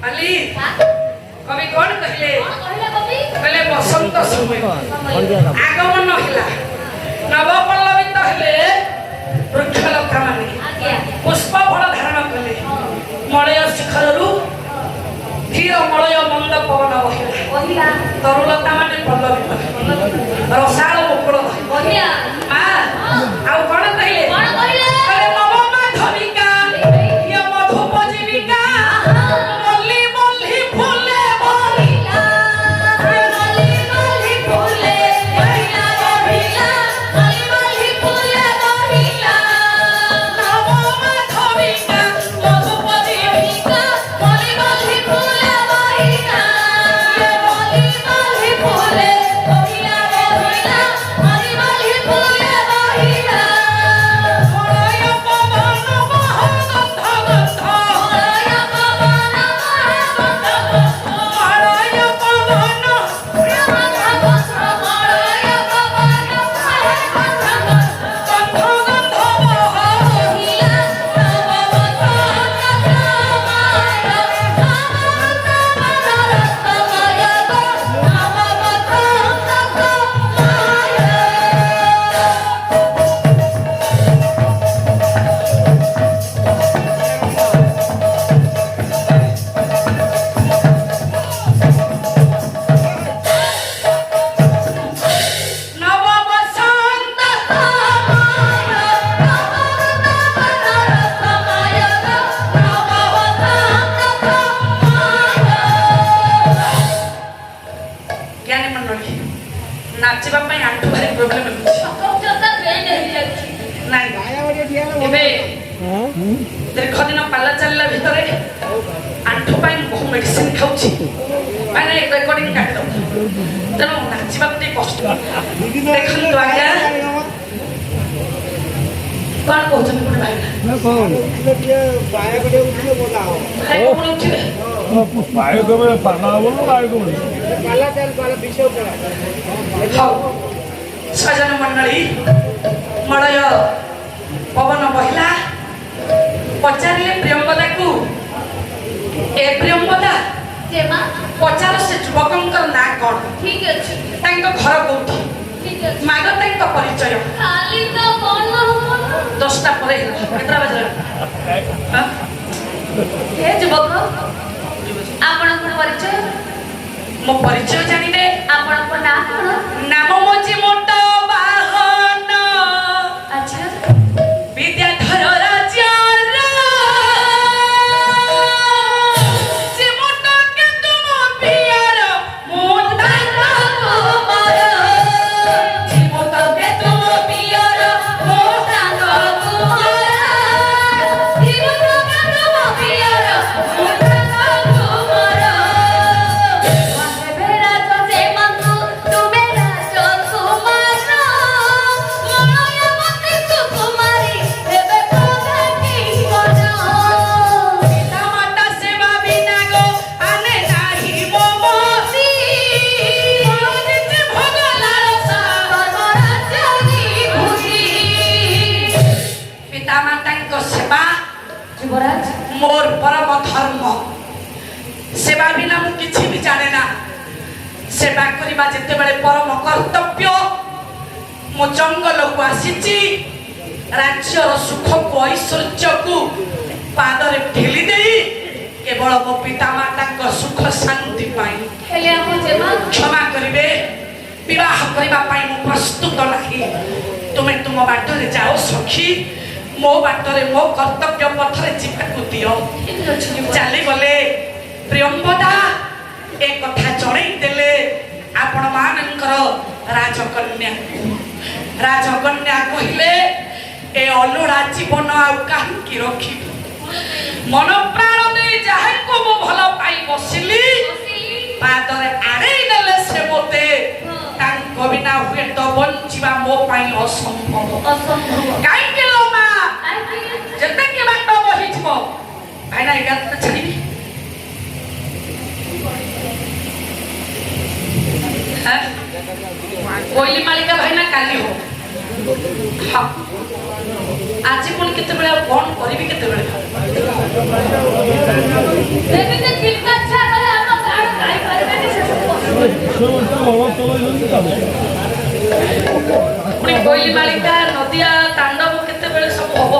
माली कवि कौन कहले कहले बसंत समय आगमन हिला नव पल्लवित हेले वृक्षलता माने पुष्प फल धारण कले मलय शिखररू धीर मलय मंद पवन बहिला तरुलता माने पल्लवित रसाळ मुकुल बहिला आ कौन कहले अरे नव माधविका ये मधुपजीविका मल्ली मल्ली फूले बहिला मल्ली मल्ली फूले बहिला बहिला मल्ली मल्ली फूले बहिला नव माधविका मधुपजीविका मल्ली मल्ली फूले बहिला ये मल्ली मल्ली फूले बहिला बहिला मल्ली मल्ली फूले बहिला मलय पवन महगंध गंध मलय पवन महगंध गंध मलय पवन महगंध गंध मलय पवन महगंध गंध गंध बहिला नव बसंत ज्ञानी मंडली नाचिबा ପାଇଁ ଆଣ୍ଠୁ ଭାରି ପ୍ରୋବ୍ଲେମ ହେଉଛି ନାଇଁ ଏବେ ଦୀର୍ଘ ଦିନ ପାଲା ଚାଲିଲା ଭିତରେ ଆଣ୍ଠୁ ପାଇଁ ବହୁ ମେଡିସିନ ଖାଉଛି ମାନେ ରେକର୍ଡିଂ କାଟିଦେବ ତେଣୁ ନାଚିବାକୁ ଟିକେ କଷ୍ଟ ଦେଖନ୍ତୁ ଆଜ୍ଞା କଣ କହୁଛନ୍ତି ଗୋଟେ ଭାଇନା ଭାଇ କଣ ଉଠିବେ ହଉ ସଜନ ମଣ୍ଡଳୀ ମଳୟ ପବନ ବହିଲା ପଚାରିଲେ ପ୍ରିୟମ୍ବଦାକୁ ଏ ପ୍ରିୟମ୍ବଦା ପଚାର ସେ ଯୁବକଙ୍କର ନାଁ କଣ ତାଙ୍କ ଘର କୋଉଠି ମାଗ ତାଙ୍କ ପରିଚୟ 10ଟା ପରେ କେତେଟା ବାଜିଲା हे जुबक आपणकर परिचय ମୋ ପରିଚୟ ଜାଣିବେ आपणकर नाम कोन ନାମ ମୋଚି ମୋଟ ବାହନ अच्छा ବିଦ୍ୟାଧର ରାଜାର ସେ ମୋଟ କେତୁ ମୋ ପିଆର ମୋ ତାଙ୍କ କୁମାର ସେ ମୋଟ କେତୁ ମୋ ପିଆର ମୋ ତାଙ୍କ କୁମାର ସେ ମୋଟ କେତୁ ମୋ ପିଆର ମୋ ତାଙ୍କ କୁମାର बेरा तो से मंगू तू मेरा जो कुमार माया मत तू कुमारी हेबे कोधा की कोना पिता माता सेवा बिना गो आने नाही मोमोसी मोदिते भोग लालसा राजनी भूषी पिता माताଙ୍କ सेवा युवराज मोर परम धर्म सेवा बिना मु किछि भी जाने ना सेवा करिबा जेते बेले परम कर्तव्य मो जंगल को आसीची राज्यर सुख को ऐश्वर्य को पादरे ठेली देई केवल मो पिता माताଙ୍କ सुख शांति पाई हेले आपन जेमा क्षमा करिवे विवाह करिबा पाई मु प्रस्तुत नाही तुमे तुम बाटरे जाओ सखी मो बाटरे मो कर्तव्य पथरे जीवाकु दियो चली गले प्रियम्बदा ए कथा जणई देले आपण मानकर राजकन्या कहिले ए अलोड़ा जीवन आ काहे रखी मन प्राण दे जाहको मो भलो पाई बसिली पादरे आड़े देले से मोते तांको बिना हुए तो बंचिबा मो पाई असंभव काई के लो मा जते के बात बहि छबो भाईना एगा तो छड़ी हां कोइली मालिका भाईना काली हो हां आज कोन केते बेला कोन करबी केते बेला देवी के दिल का ପୁଣି କୋଇଲି ମାଳିକା ନଦିଆ ତାଣ୍ଡବ କେତେବେଳେ ସବୁ ହବ।